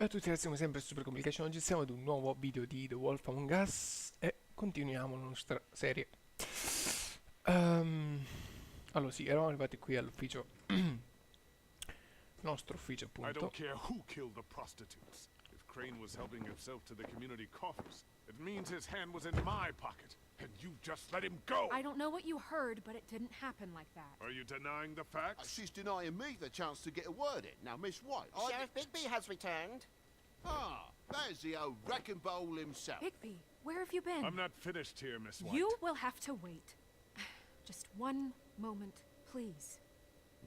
E a tutti ragazzi, come sempre, Super Complication. Oggi siamo ad un nuovo video di The Wolf Among Us e continuiamo la nostra serie. Allora sì, eravamo arrivati qui all'ufficio, nostro ufficio I don't appunto. care who killed the prostitutes. If Crane was helping himself to the community coffers, it means his hand was in my pocket, and you just let him go! I don't know what you heard, but it didn't happen like that. Are you denying the facts? She's denying me the chance to get a word in. Now, Miss White, Sheriff Bigby has returned. Ah, there's the old wrecking bowl himself. Bigby, where have you been? I'm not finished here, Miss White. You will have to wait. Just one moment, please.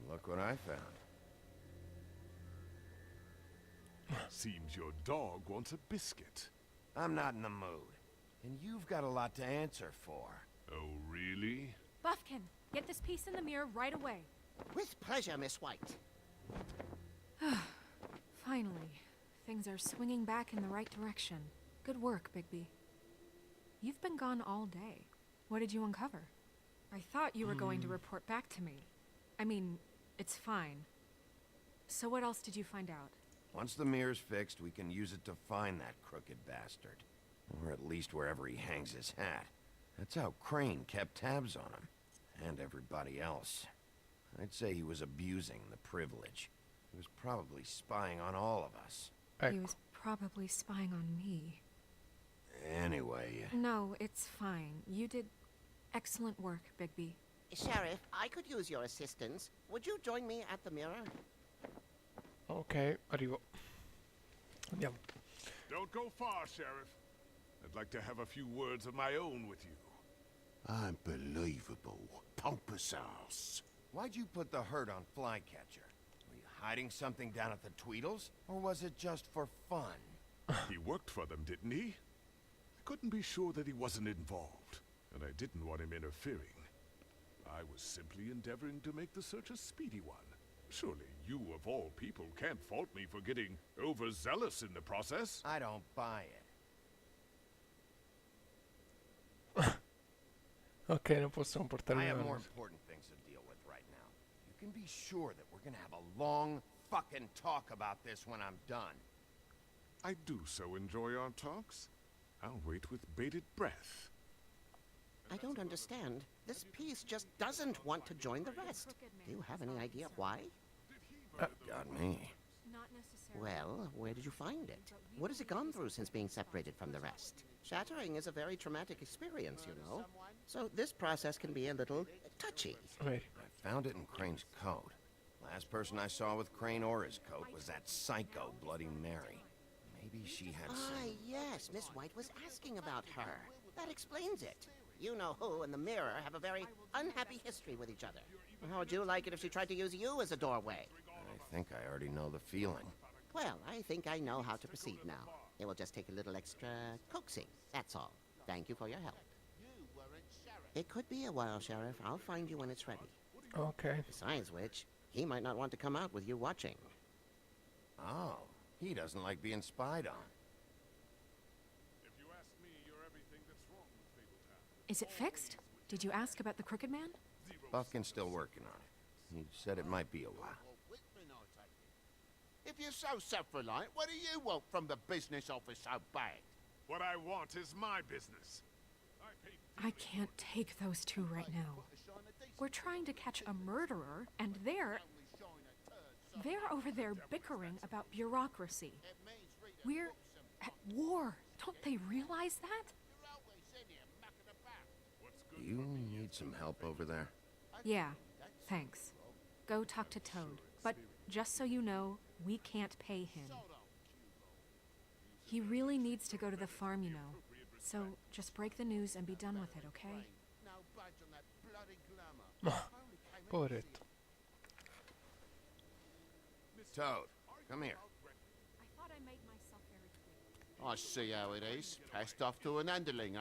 Look what I found. Seems your dog wants a biscuit. I'm not in the mood. And you've got a lot to answer for. Oh, really? Buffkin, get this piece in the mirror right away. With pleasure, Miss White. Finally, things are swinging back in the right direction. Good work, Bigby. You've been gone all day. What did you uncover? I thought you were going to report back to me. I mean, it's fine. So what else did you find out? Once the mirror's fixed, we can use it to find that crooked bastard. Or at least wherever he hangs his hat. That's how Crane kept tabs on him. And everybody else. I'd say he was abusing the privilege. He was probably spying on all of us. He Ecco, was probably spying on me. Anyway, No, it's fine. You did excellent work, Bigby. Sheriff, I could use your assistance. Would you join me at the mirror? ok, arrivo. Andiamo. Don't go far, Sheriff. I'd like to have a few words of my own with you. Unbelievable. Pompous ass. why'd you put the hurt on Flycatcher? Were you hiding something down at the Tweedles? Or was it just for fun? He worked for them, didn't he? I couldn't be sure that he wasn't involved, and I didn't want him interfering. I was simply endeavoring to make the search a speedy one. Surely you, of all people, can't fault me for getting overzealous in the process. I don't buy it. Ok, non possiamo portare I have una more cosa. important things to deal with right now. You can be sure that we're gonna have a long fucking talk about this when I'm done. I do so enjoy our talks. I'll wait with bated breath. I don't understand. This piece just doesn't want to join the rest. Do you have any idea why? Got me. Not necessarily. Well, where did you find it? What has it gone through since being separated from the rest? Shattering is a very traumatic experience, you know. So this process can be a little touchy. Vedi. I found it in Crane's coat. Last person I saw with Crane or his coat was that psycho Bloody Mary. Maybe she had Ah, some... yes, Miss White was asking about her. That explains it. You know who and the mirror have a very unhappy history with each other. How would you like it if she tried to use you as a doorway? I think I already know the feeling. Well, I think I know how to proceed now. It will just take a little extra coaxing, that's all. Thank you for your help. It could be a while, Sheriff. I'll find you when it's ready. Ok. Besides which, he might not want to come out with you watching. Oh, he doesn't like being spied on. If you ask me, you're everything that's wrong with Fabletown. Is it fixed? Did you ask about the Crooked Man? Buffkin's still working on it. He said it might be a while. If you're so self-reliant, what do you want from the business office so bad? What I want is my business. I paid I can't take those two right now. We're trying to catch a murderer, and they're over there bickering about bureaucracy. We're at war. Don't they realize that? Do you need some help over there? Yeah, thanks. Go talk to Toad. But just so you know, we can't pay him. He really needs to go to the farm, you know. So just break the news and be done with it, okay? Poveretto. Toad, come here. I thought I made myself very clear. I see how it is. Passed off to an underling, eh?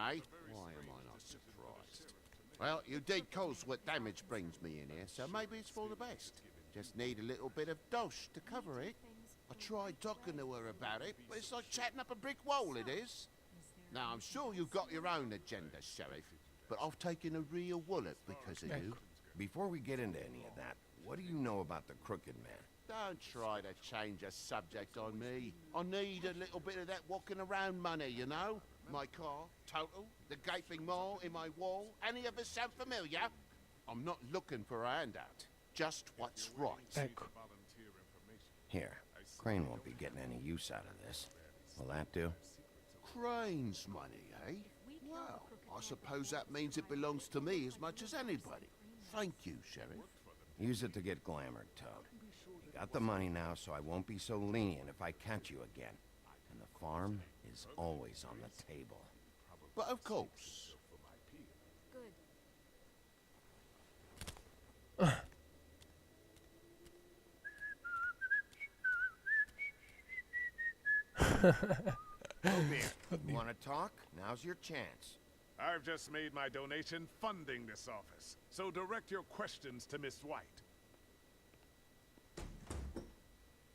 Why am I not surprised? Well, you did cause what damage brings me in here, so maybe it's for the best. Just need a little bit of dosh to cover it. I tried talking to her about it, but it's like chatting up a brick wall, it is. Now, I'm sure you've got your own agenda, Sheriff, but I've taken a real wallet because of you. Before we get into any of that, what do you know about the Crooked Man? Don't try to change a subject on me. I need a little bit of that walking around money, you know? My car, total, the gaping maw in my wall. Any of us sound familiar? I'm not looking for a handout. Just what's right. Ecco. Here, Crane won't be getting any use out of this. Will that do? Crane's money, eh? Well, I suppose that means it belongs to me as much as anybody. Thank you, Sheriff. Use it to get glamored, Toad. You got the money now, so I won't be so lenient if I catch you again. And the farm is always on the table. But of course. Good. You want to talk? Now's your chance. I've just made my donation funding this office, so direct your questions to Miss White.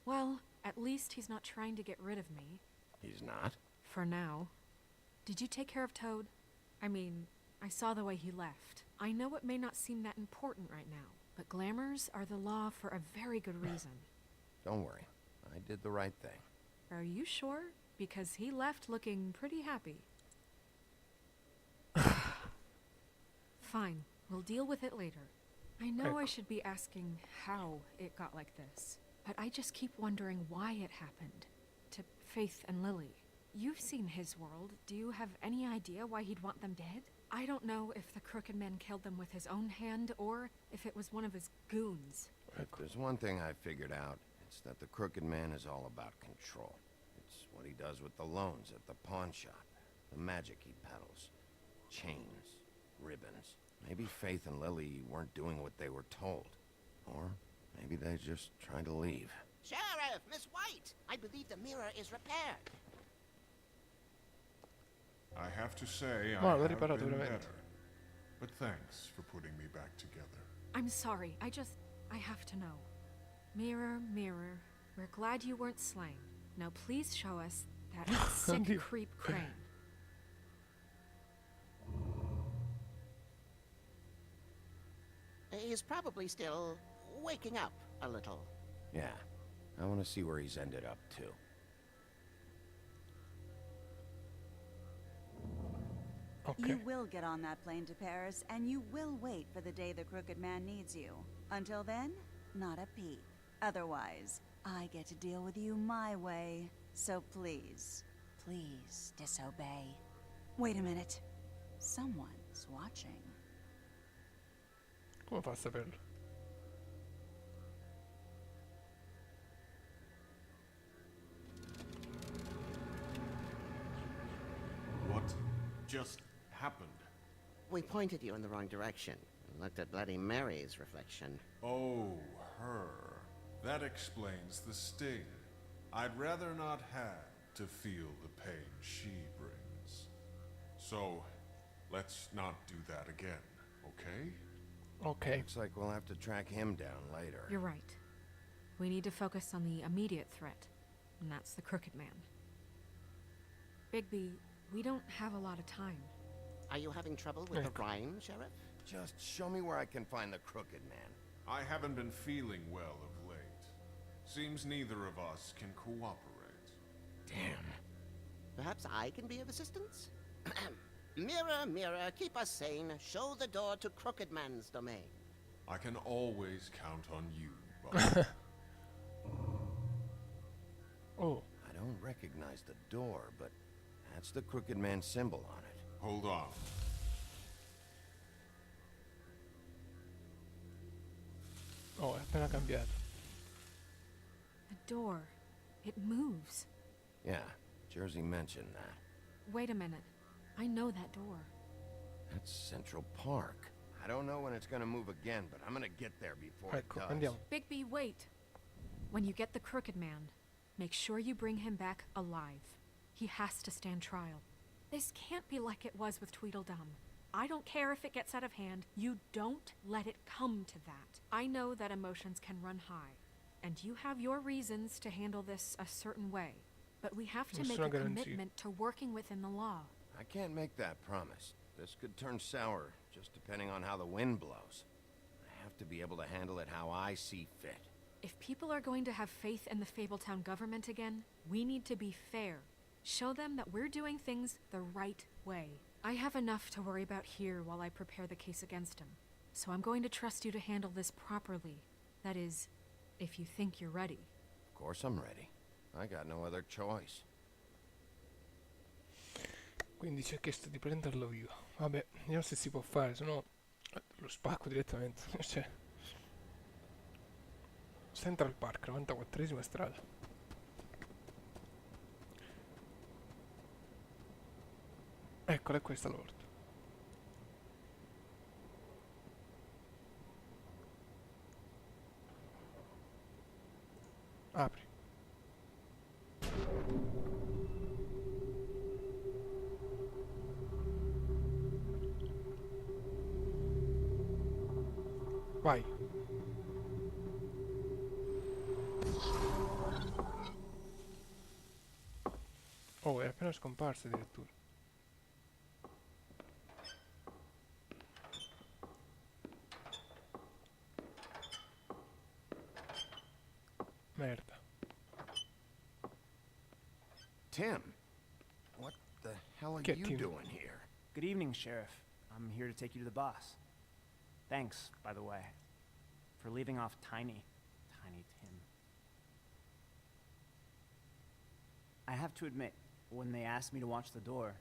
Well, at least he's not trying to get rid of me. He's not? For now. Did you take care of Toad? I mean, I saw the way he left. I know it may not seem that important right now, but glamours are the law for a very good reason. Don't worry. I did the right thing. Are you sure? Because he left looking pretty happy. Fine, we'll deal with it later. I know I should be asking how it got like this, but I just keep wondering why it happened. To Faith and Lily. You've seen his world. Do you have any idea why he'd want them dead? I don't know if the Crooked Man killed them with his own hand, or if it was one of his goons. If there's one thing I figured out, it's that the Crooked Man is all about control. It's what he does with the loans at the pawn shop, the magic he peddles, chains, ribbons. Maybe Faith and Lily weren't doing what they were told. Or maybe they just tried to leave. Sheriff, Miss White, I believe the mirror is repaired. I have to say, Ma, I l'ho have riparato been veramente. better. But thanks for putting me back together. I'm sorry, I have to know. Mirror, mirror, we're glad you weren't slain. Now please show us that sick Oddio. creep Crane. He's probably still waking up a little. Yeah, I want to see where he's ended up, too. Ok. You will get on that plane to Paris, and you will wait for the day the Crooked Man needs you. Until then, not a peep. Otherwise, I get to deal with you my way. So please, please disobey. Wait a minute. Someone's watching. Come fa a saperlo? What just happened? We pointed you in the wrong direction and looked at Bloody Mary's reflection. Oh, her. That explains the sting. I'd rather not have to feel the pain she brings. So, let's not do that again, okay? Ok. Looks like we'll have to track him down later. You're right. We need to focus on the immediate threat, and that's the Crooked Man. Bigby, we don't have a lot of time. Are you having trouble with the rhyme, Sheriff? Just show me where I can find the Crooked Man. I haven't been feeling well of late. Seems neither of us can cooperate. Damn. Perhaps I can be of assistance? Mirror, mirror, keep us sane. Show the door to Crooked Man's domain. I can always count on you, Bob. Oh, I don't recognize the door, but that's the Crooked Man symbol on it. Hold on. oh, è appena cambiato. The door. It moves. Yeah, Jersey mentioned that. Wait a minute. I know that door. That's Central Park. I don't know when it's gonna move again, but I'm gonna get there before it Ecco, does. andiamo. Bigby, wait. When you get the Crooked Man, make sure you bring him back alive. He has to stand trial. This can't be like it was with Tweedledum. I don't care if it gets out of hand. You don't let it come to that. I know that emotions can run high, and you have your reasons to handle this a certain way. But we have to make Nessuna a garanzia. commitment to working within the law. I can't make that promise. This could turn sour, just depending on how the wind blows. I have to be able to handle it how I see fit. If people are going to have faith in the Fabletown government again, we need to be fair. Show them that we're doing things the right way. I have enough to worry about here while I prepare the case against him. So I'm going to trust you to handle this properly. That is, if you think you're ready. Of course I'm ready. I got no other choice. Quindi ci ha chiesto di prenderlo io. Vabbè, vediamo se si può fare, se no lo spacco direttamente. Cioè, Central Park, 94esima strada. Eccola, è questa l'orto. Apri. Vai. Oh, è appena scomparsa addirittura. Merda. Tim, what the hell are Get you Tim. doing here? Good evening, Sheriff. I'm here to take you to the boss. Thanks, by the way, for leaving off Tiny Tim. I have to admit, when they asked me to watch the door,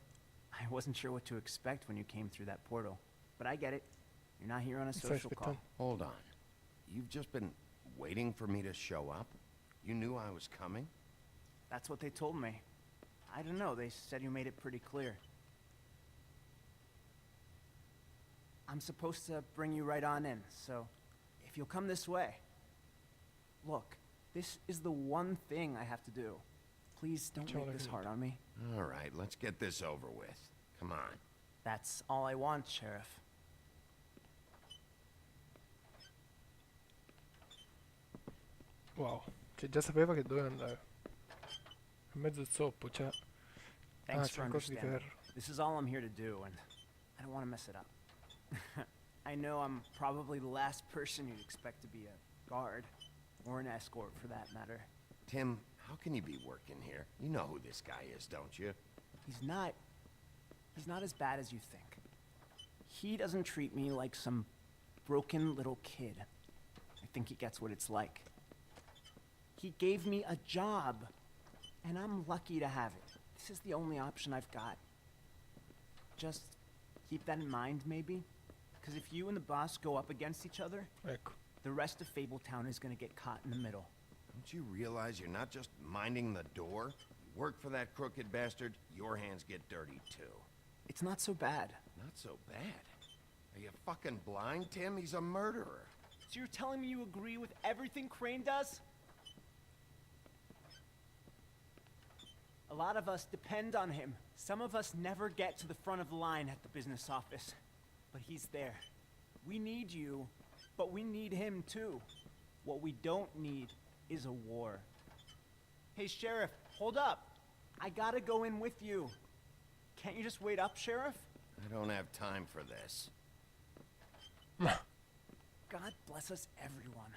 I wasn't sure what to expect when you came through that portal. But I get it. You're not here on a social call. Hold on. You've just been waiting for me to show up? You knew I was coming? That's what they told me. I don't know, they said you made it pretty clear. I'm supposed to bring you right on in, so if you'll come this way. Look, this is the one thing I have to do. Please don't make this hard on me. All right, let's get this over with. Come on. That's all I want, Sheriff. Wow, cioè già sapeva che doveva andare. È mezzo zoppo, cioè. Thanks c'è for un coso di understanding. ferro. This is all I'm here to do, and I don't want to mess it up. I know I'm probably the last person you'd expect to be a guard, or an escort for that matter. Tim, how can you be working here? You know who this guy is, don't you? He's not as bad as you think. He doesn't treat me like some broken little kid. I think he gets what it's like. He gave me a job, and I'm lucky to have it. This is the only option I've got. Just keep that in mind, maybe? Because if you and the boss go up against each other, Ecco. the rest of Fabletown is gonna get caught in the middle. Don't you realize you're not just minding the door? You work for that crooked bastard, your hands get dirty too. It's not so bad. Not so bad. Are you fucking blind, Tim? He's a murderer. So you're telling me you agree with everything Crane does? A lot of us depend on him. Some of us never get to the front of the line at the business office. But he's there. We need you, but we need him too. What we don't need is a war. Hey, Sheriff, hold up. I gotta go in with you. Can't you just wait up, Sheriff? I don't have time for this. God bless us, everyone.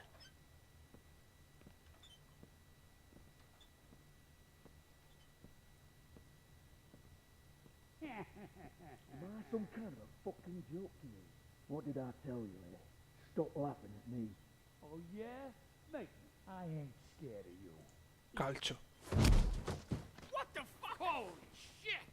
Am I some kind of a fucking joke to you? What did I tell you, eh? Stop laughing at me. Oh, yeah? Mate, I ain't scared of you. Calcio. What the fuck? Holy shit!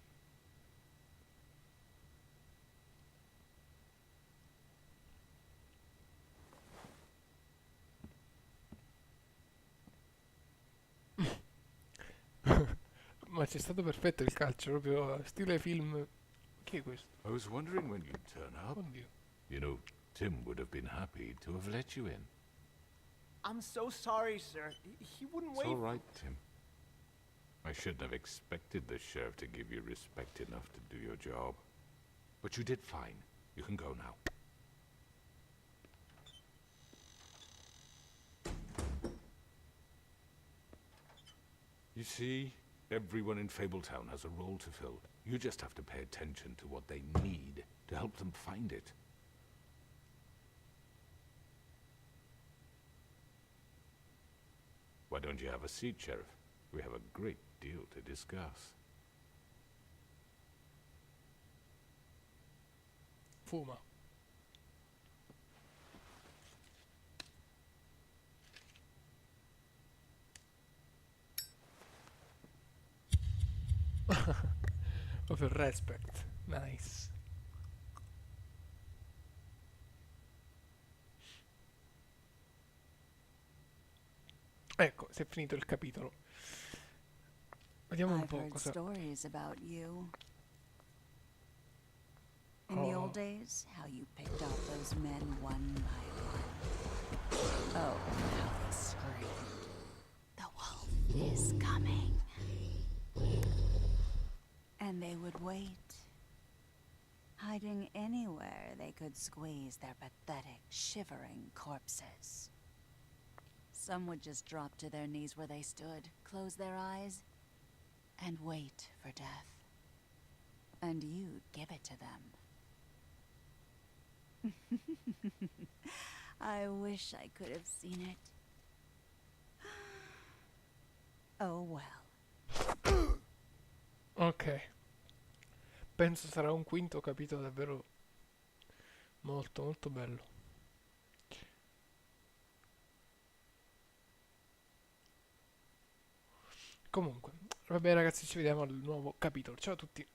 Ma c'è stato perfetto il calcio, proprio stile film. Chi è questo? I was wondering when you'd turn up. Oddio. You know, Tim would have been happy to have let you in. I'm so sorry, sir. He wouldn't It's wait. all right, Tim. I shouldn't have expected the sheriff to give you respect enough to do your job. But you did fine. You can go now. You see, everyone in Fabletown has a role to fill. You just have to pay attention to what they need to help them find it. Why don't you have a seat, Sheriff? We have a great deal to discuss. Fuma. Proprio respect. Nice. Ecco, si è finito il capitolo. Vediamo un I've po' heard cosa... stories about you. In the Oh. old days, how you picked off those men one by one. Oh, how they screamed. The wolf is coming. And they would wait, hiding anywhere they could squeeze their pathetic, shivering corpses. Some would just drop to their knees where they stood, close their eyes, and wait for death. And you'd give it to them. I wish I could have seen it. Oh well. Ok. Penso sarà un quinto capitolo davvero molto molto bello. Comunque, va bene ragazzi, ci vediamo al nuovo capitolo. Ciao a tutti.